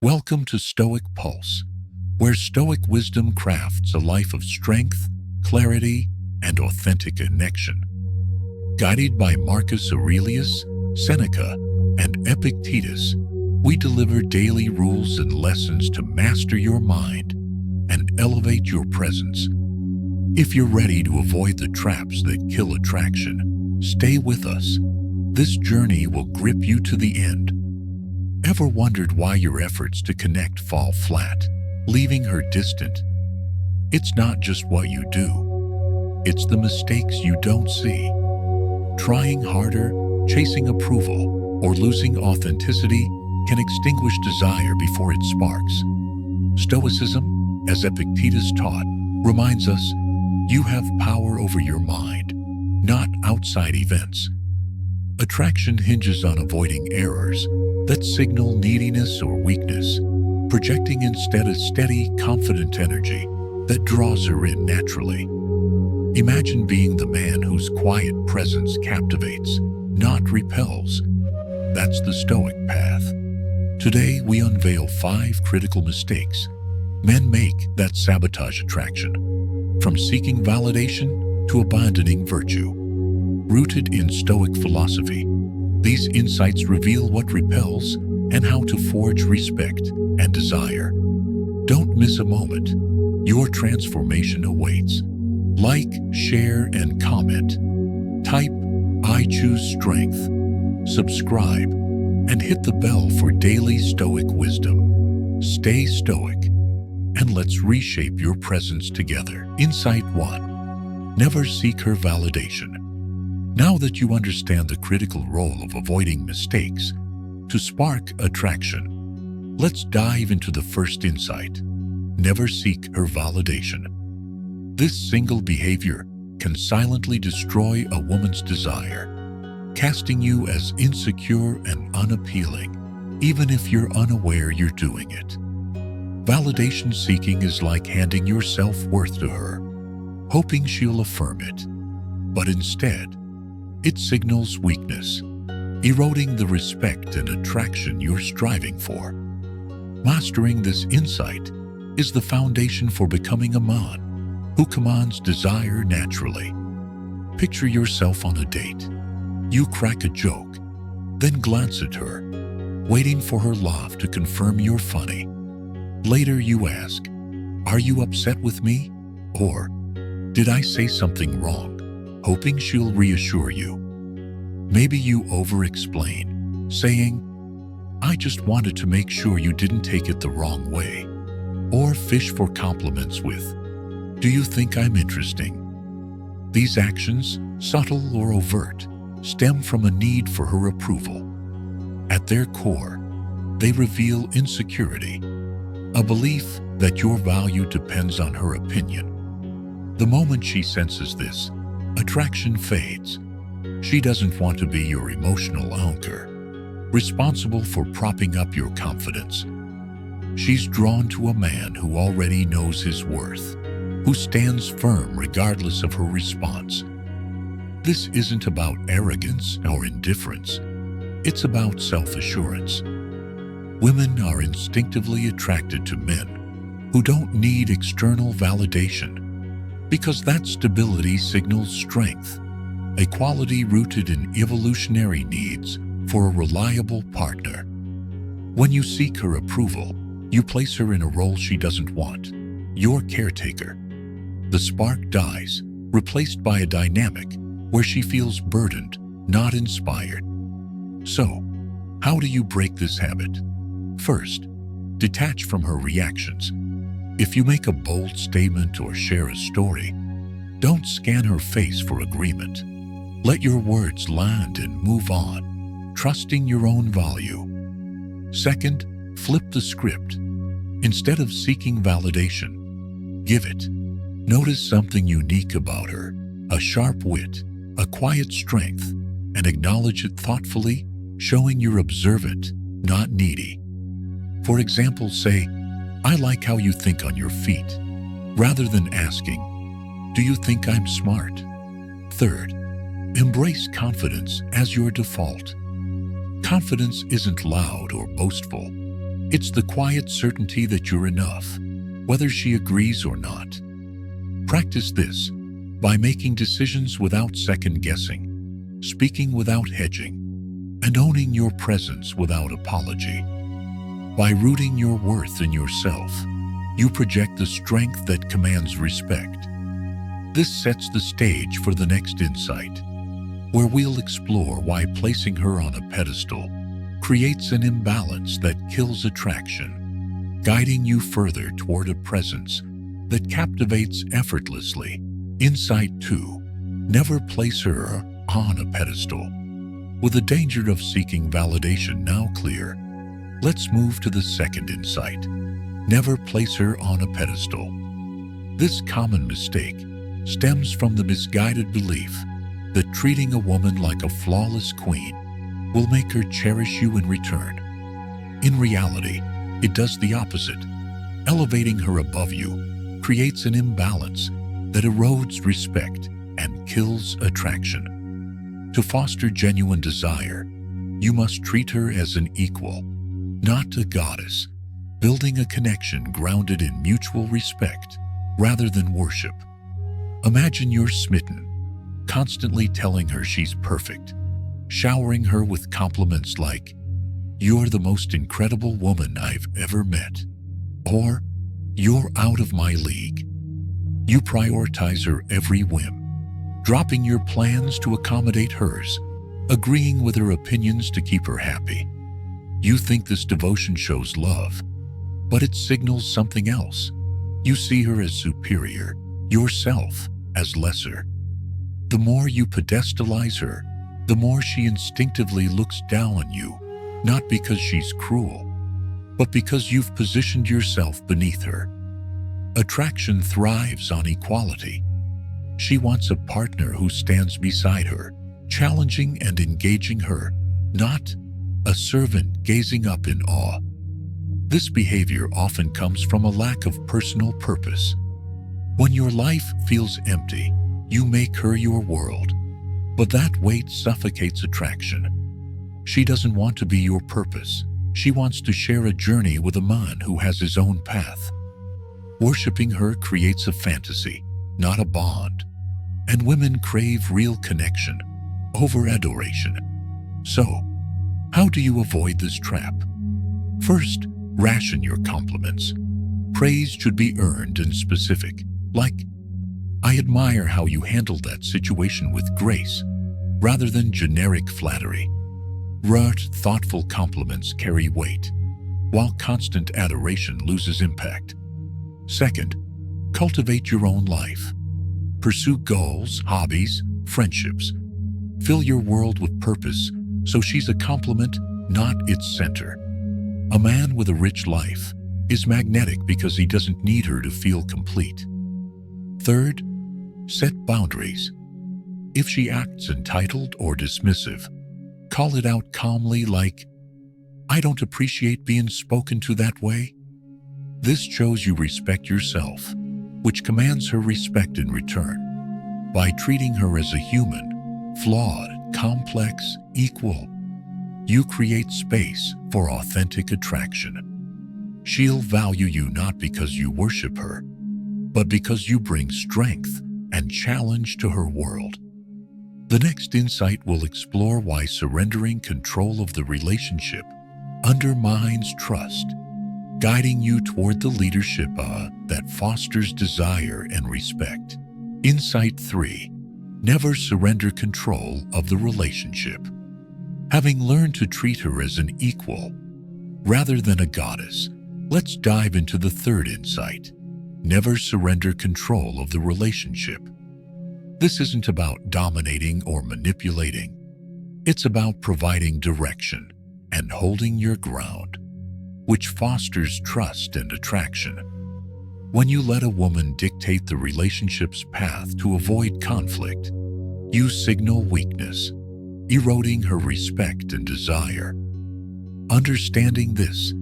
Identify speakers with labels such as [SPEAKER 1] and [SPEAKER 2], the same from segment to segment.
[SPEAKER 1] Welcome to Stoic Pulse, where Stoic wisdom crafts a life of strength, clarity, and authentic connection. Guided by Marcus Aurelius, Seneca, and Epictetus, we deliver daily rules and lessons to master your mind and elevate your presence. If you're ready to avoid the traps that kill attraction, stay with us. This journey will grip you to the end. Ever wondered why your efforts to connect fall flat, leaving her distant? It's not just what you do. It's the mistakes you don't see. Trying harder, chasing approval, or losing authenticity can extinguish desire before it sparks. Stoicism, as Epictetus taught, reminds us you have power over your mind, not outside events. Attraction hinges on avoiding errors that signal neediness or weakness, projecting instead a steady, confident energy that draws her in naturally. Imagine being the man whose quiet presence captivates, not repels. That's the Stoic path. Today, we unveil 5 critical mistakes men make that sabotage attraction, from seeking validation to abandoning virtue. Rooted in Stoic philosophy, these insights reveal what repels and how to forge respect and desire. Don't miss a moment. Your transformation awaits. Like, share, and comment. Type, "I choose strength." Subscribe, and hit the bell for daily Stoic wisdom. Stay Stoic, and let's reshape your presence together. Insight 1. Never seek her validation. Now that you understand the critical role of avoiding mistakes to spark attraction, let's dive into the first insight. Never seek her validation. This single behavior can silently destroy a woman's desire, casting you as insecure and unappealing, even if you're unaware you're doing it. Validation seeking is like handing your self-worth to her, hoping she'll affirm it. But instead, it signals weakness, eroding the respect and attraction you're striving for. Mastering this insight is the foundation for becoming a man who commands desire naturally. Picture yourself on a date. You crack a joke, then glance at her, waiting for her laugh to confirm you're funny. Later you ask, "Are you upset with me?" Or, "Did I say something wrong?" hoping she'll reassure you. Maybe you over-explain, saying, "I just wanted to make sure you didn't take it the wrong way." Or fish for compliments with, "Do you think I'm interesting?" These actions, subtle or overt, stem from a need for her approval. At their core, they reveal insecurity, a belief that your value depends on her opinion. The moment she senses this, attraction fades. She doesn't want to be your emotional anchor, responsible for propping up your confidence. She's drawn to a man who already knows his worth, who stands firm regardless of her response. This isn't about arrogance or indifference. It's about self-assurance. Women are instinctively attracted to men who don't need external validation, because that stability signals strength, a quality rooted in evolutionary needs for a reliable partner. When you seek her approval, you place her in a role she doesn't want, your caretaker. The spark dies, replaced by a dynamic where she feels burdened, not inspired. So, how do you break this habit? First, detach from her reactions. If you make a bold statement or share a story, don't scan her face for agreement. Let your words land and move on, trusting your own value. Second, flip the script. Instead of seeking validation, give it. Notice something unique about her, a sharp wit, a quiet strength, and acknowledge it thoughtfully, showing you're observant, not needy. For example, say, "I like how you think on your feet," rather than asking, "Do you think I'm smart?" Third, embrace confidence as your default. Confidence isn't loud or boastful. It's the quiet certainty that you're enough, whether she agrees or not. Practice this by making decisions without second-guessing, speaking without hedging, and owning your presence without apology. By rooting your worth in yourself, you project the strength that commands respect. This sets the stage for the next insight, where we'll explore why placing her on a pedestal creates an imbalance that kills attraction, guiding you further toward a presence that captivates effortlessly. Insight 2. Never place her on a pedestal. With the danger of seeking validation now clear, let's move to the second insight. Never place her on a pedestal. This common mistake stems from the misguided belief that treating a woman like a flawless queen will make her cherish you in return. In reality, it does the opposite. Elevating her above you creates an imbalance that erodes respect and kills attraction. To foster genuine desire, you must treat her as an equal, not a goddess, building a connection grounded in mutual respect rather than worship. Imagine you're smitten, constantly telling her she's perfect, showering her with compliments like, "You're the most incredible woman I've ever met," or "You're out of my league." You prioritize her every whim, dropping your plans to accommodate hers, agreeing with her opinions to keep her happy. You think this devotion shows love, but it signals something else. You see her as superior, yourself as lesser. The more you pedestalize her, the more she instinctively looks down on you, not because she's cruel, but because you've positioned yourself beneath her. Attraction thrives on equality. She wants a partner who stands beside her, challenging and engaging her, not a servant gazing up in awe. This behavior often comes from a lack of personal purpose. When your life feels empty, you make her your world, but that weight suffocates attraction. She doesn't want to be your purpose. She wants to share a journey with a man who has his own path. Worshipping her creates a fantasy, not a bond, and women crave real connection over adoration. So, how do you avoid this trap? First, ration your compliments. Praise should be earned and specific, like, "I admire how you handled that situation with grace," rather than generic flattery. Rote, thoughtful compliments carry weight, while constant adoration loses impact. Second, cultivate your own life. Pursue goals, hobbies, friendships. Fill your world with purpose so she's a complement, not its center. A man with a rich life is magnetic because he doesn't need her to feel complete. Third, set boundaries. If she acts entitled or dismissive, call it out calmly, like, "I don't appreciate being spoken to that way." This shows you respect yourself, which commands her respect in return. By treating her as a human, flawed, complex, equal, you create space for authentic attraction. She'll value you not because you worship her, but because you bring strength and challenge to her world. The next insight will explore why surrendering control of the relationship undermines trust, guiding you toward the leadership that fosters desire and respect. Insight 3. Never surrender control of the relationship. Having learned to treat her as an equal rather than a goddess, let's dive into the third insight. Never surrender control of the relationship. This isn't about dominating or manipulating. It's about providing direction and holding your ground, which fosters trust and attraction. When you let a woman dictate the relationship's path to avoid conflict, you signal weakness, eroding her respect and desire. Understanding this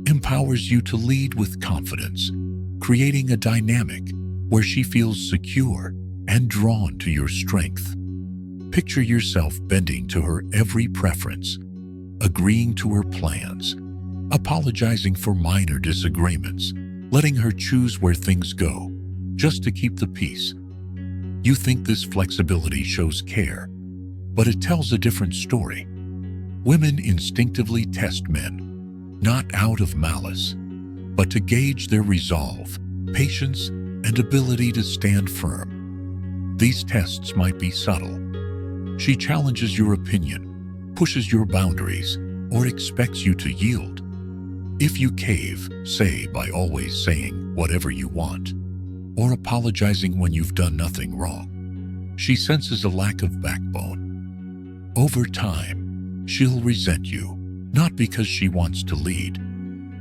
[SPEAKER 1] empowers you to lead with confidence, creating a dynamic where she feels secure and drawn to your strength. Picture yourself bending to her every preference, agreeing to her plans, apologizing for minor disagreements, letting her choose where things go, just to keep the peace. You think this flexibility shows care, but it tells a different story. Women instinctively test men, not out of malice, but to gauge their resolve, patience, and ability to stand firm. These tests might be subtle. She challenges your opinion, pushes your boundaries, or expects you to yield. If you cave, say by always saying whatever you want, or apologizing when you've done nothing wrong, she senses a lack of backbone. Over time, she'll resent you, not because she wants to lead,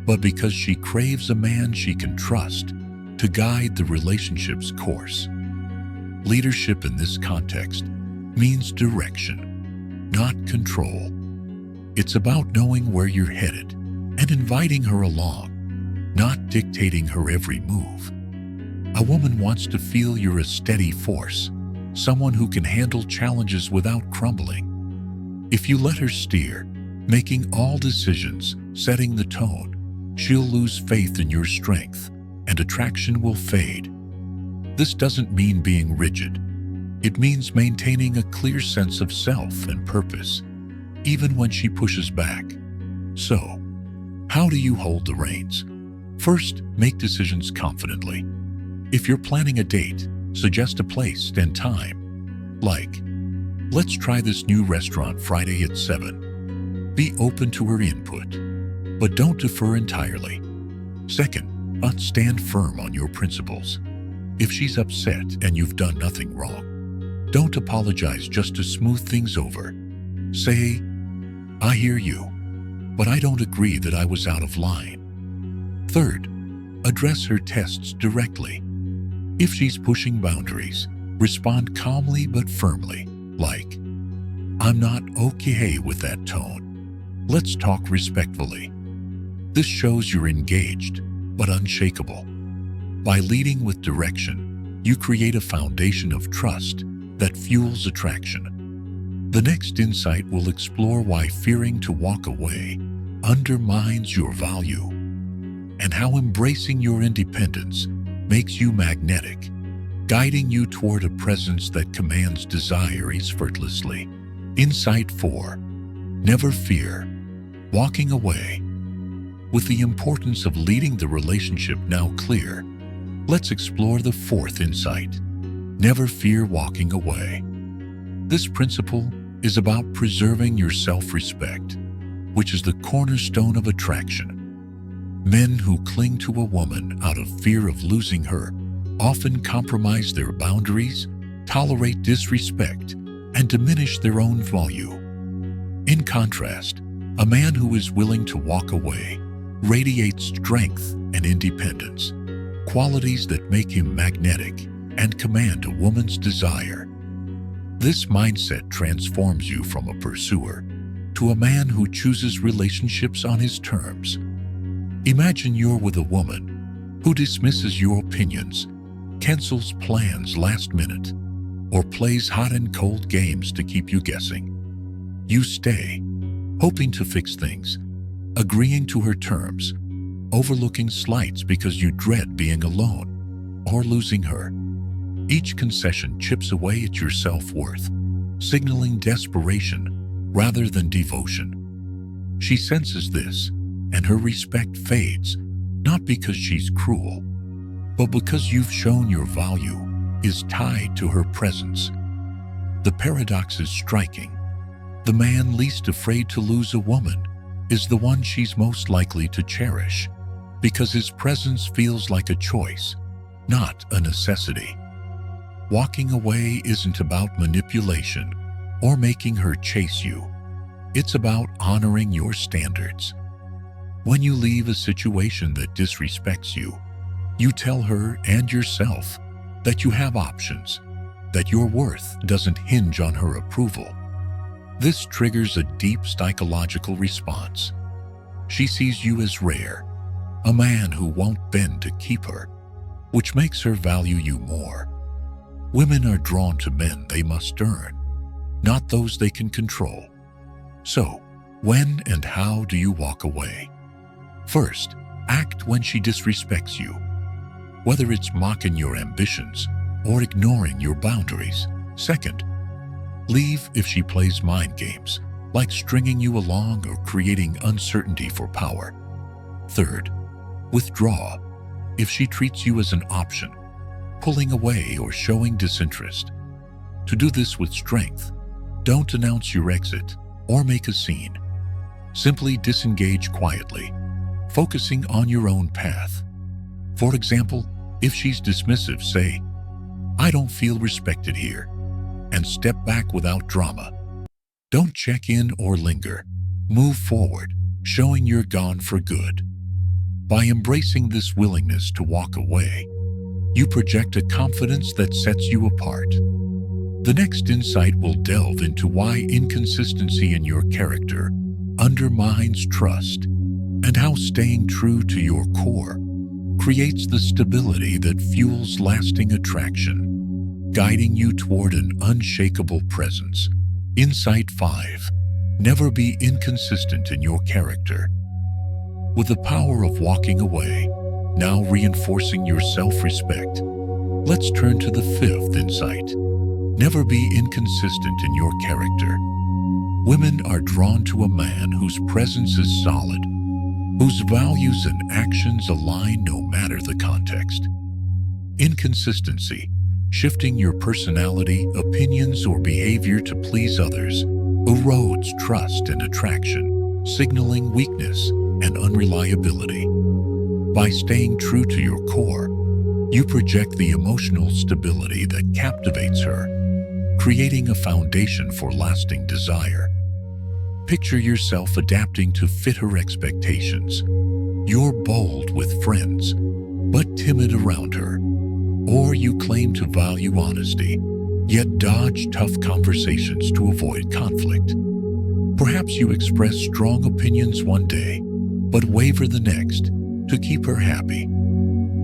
[SPEAKER 1] but because she craves a man she can trust to guide the relationship's course. Leadership in this context means direction, not control. It's about knowing where you're headed and inviting her along, not dictating her every move. A woman wants to feel you're a steady force, someone who can handle challenges without crumbling. If you let her steer, making all decisions, setting the tone, she'll lose faith in your strength, and attraction will fade. This doesn't mean being rigid. It means maintaining a clear sense of self and purpose, even when she pushes back. So, how do you hold the reins? First, make decisions confidently. If you're planning a date, suggest a place and time. Like, let's try this new restaurant Friday at 7. Be open to her input, but don't defer entirely. Second, stand firm on your principles. If she's upset and you've done nothing wrong, don't apologize just to smooth things over. Say, I hear you, but I don't agree that I was out of line. Third, address her tests directly. If she's pushing boundaries, respond calmly but firmly, like, I'm not okay with that tone. Let's talk respectfully. This shows you're engaged, but unshakable. By leading with direction, you create a foundation of trust that fuels attraction. The next insight will explore why fearing to walk away undermines your value, and how embracing your independence makes you magnetic, guiding you toward a presence that commands desire effortlessly. Insight 4. Never fear walking away. With the importance of leading the relationship now clear, let's explore the fourth insight. Never fear walking away. This principle is about preserving your self-respect, which is the cornerstone of attraction. Men who cling to a woman out of fear of losing her often compromise their boundaries, tolerate disrespect, and diminish their own value. In contrast, a man who is willing to walk away radiates strength and independence, qualities that make him magnetic and command a woman's desire. This mindset transforms you from a pursuer to a man who chooses relationships on his terms. Imagine you're with a woman who dismisses your opinions, cancels plans last minute, or plays hot and cold games to keep you guessing. You stay, hoping to fix things, agreeing to her terms, overlooking slights because you dread being alone or losing her. Each concession chips away at your self-worth, signaling desperation rather than devotion. She senses this, and her respect fades, not because she's cruel, but because you've shown your value is tied to her presence. The paradox is striking. The man least afraid to lose a woman is the one she's most likely to cherish, because his presence feels like a choice, not a necessity. Walking away isn't about manipulation or making her chase you. It's about honoring your standards. When you leave a situation that disrespects you, you tell her and yourself that you have options, that your worth doesn't hinge on her approval. This triggers a deep psychological response. She sees you as rare, a man who won't bend to keep her, which makes her value you more. Women are drawn to men they must earn, not those they can control. So, when and how do you walk away? First, act when she disrespects you, whether it's mocking your ambitions or ignoring your boundaries. Second, leave if she plays mind games, like stringing you along or creating uncertainty for power. Third, withdraw if she treats you as an option, pulling away or showing disinterest. To do this with strength, don't announce your exit or make a scene. Simply disengage quietly, focusing on your own path. For example, if she's dismissive, say, "I don't feel respected here," and step back without drama. Don't check in or linger. Move forward, showing you're gone for good. By embracing this willingness to walk away, you project a confidence that sets you apart. The next insight will delve into why inconsistency in your character undermines trust and how staying true to your core creates the stability that fuels lasting attraction, guiding you toward an unshakable presence. Insight 5. Never be inconsistent in your character. With the power of walking away, now reinforcing your self-respect, let's turn to the fifth insight. Never be inconsistent in your character. Women are drawn to a man whose presence is solid, whose values and actions align no matter the context. Inconsistency, shifting your personality, opinions, or behavior to please others, erodes trust and attraction, signaling weakness and unreliability. By staying true to your core, you project the emotional stability that captivates her, creating a foundation for lasting desire. Picture yourself adapting to fit her expectations. You're bold with friends, but timid around her. Or you claim to value honesty, yet dodge tough conversations to avoid conflict. Perhaps you express strong opinions one day, but waver the next to keep her happy.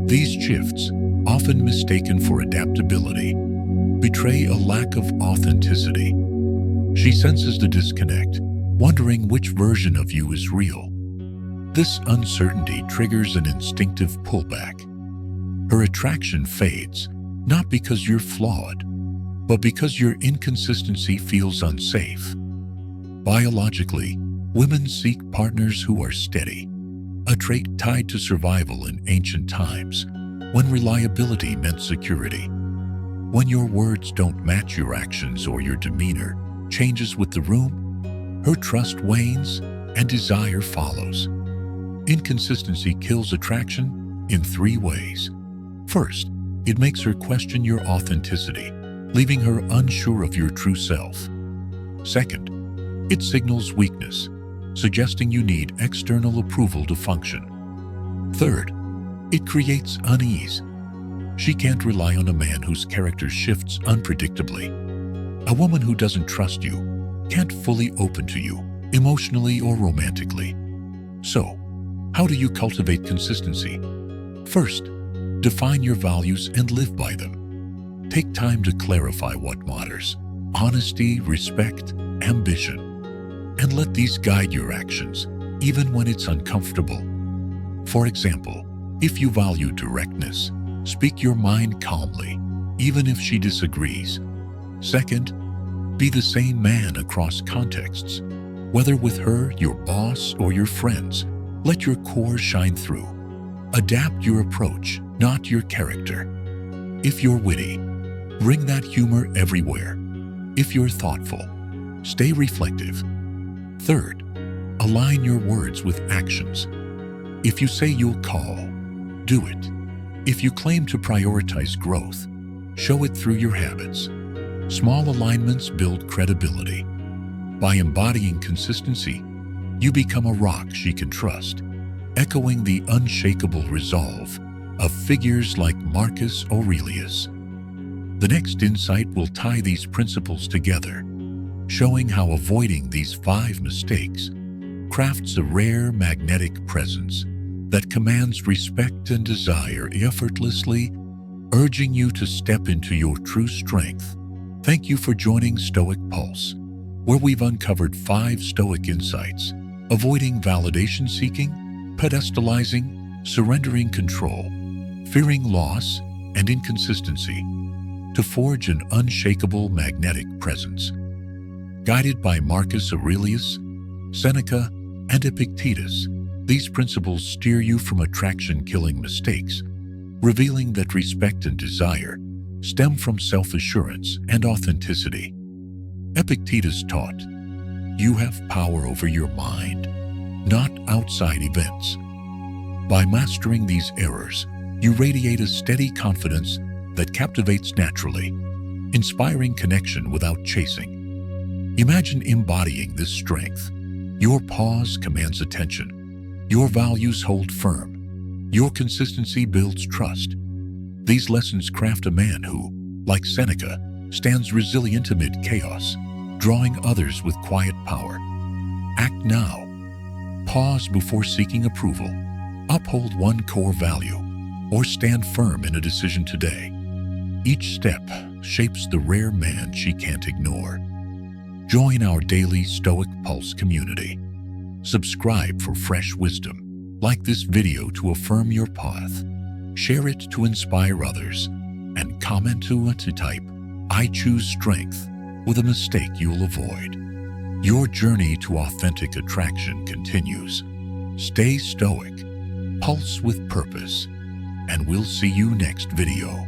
[SPEAKER 1] These shifts, often mistaken for adaptability, betray a lack of authenticity. She senses the disconnect, wondering which version of you is real. This uncertainty triggers an instinctive pullback. Her attraction fades, not because you're flawed, but because your inconsistency feels unsafe. Biologically, women seek partners who are steady, a trait tied to survival in ancient times, when reliability meant security. When your words don't match your actions or your demeanor changes with the room, her trust wanes and desire follows. Inconsistency kills attraction in 3 ways. First, it makes her question your authenticity, leaving her unsure of your true self. Second, it signals weakness, suggesting you need external approval to function. Third, it creates unease. She can't rely on a man whose character shifts unpredictably. A woman who doesn't trust you can't fully open to you, emotionally or romantically. So, how do you cultivate consistency? First, define your values and live by them. Take time to clarify what matters: honesty, respect, ambition. And let these guide your actions, even when it's uncomfortable. For example, if you value directness, speak your mind calmly, even if she disagrees. Second, be the same man across contexts. Whether with her, your boss, or your friends, let your core shine through. Adapt your approach, not your character. If you're witty, bring that humor everywhere. If you're thoughtful, stay reflective. Third, align your words with actions. If you say you'll call, do it. If you claim to prioritize growth, show it through your habits. Small alignments build credibility. By embodying consistency, you become a rock she can trust, echoing the unshakable resolve of figures like Marcus Aurelius. The next insight will tie these principles together, showing how avoiding these 5 mistakes crafts a rare magnetic presence that commands respect and desire effortlessly, urging you to step into your true strength. Thank you for joining Stoic Pulse, where we've uncovered 5 Stoic insights: avoiding validation seeking, pedestalizing, surrendering control, fearing loss and inconsistency, to forge an unshakable magnetic presence. Guided by Marcus Aurelius, Seneca, and Epictetus, these principles steer you from attraction-killing mistakes, revealing that respect and desire stem from self-assurance and authenticity. Epictetus taught, "You have power over your mind, not outside events." By mastering these errors, you radiate a steady confidence that captivates naturally, inspiring connection without chasing. Imagine embodying this strength. Your pause commands attention. Your values hold firm. Your consistency builds trust. These lessons craft a man who, like Seneca, stands resilient amid chaos, drawing others with quiet power. Act now. Pause before seeking approval. Uphold one core value, or stand firm in a decision today. Each step shapes the rare man she can't ignore. Join our daily Stoic Pulse community. Subscribe for fresh wisdom. Like this video to affirm your path. Share it to inspire others. And comment to type, "I choose strength," with a mistake you'll avoid. Your journey to authentic attraction continues. Stay stoic, pulse with purpose, and we'll see you next video.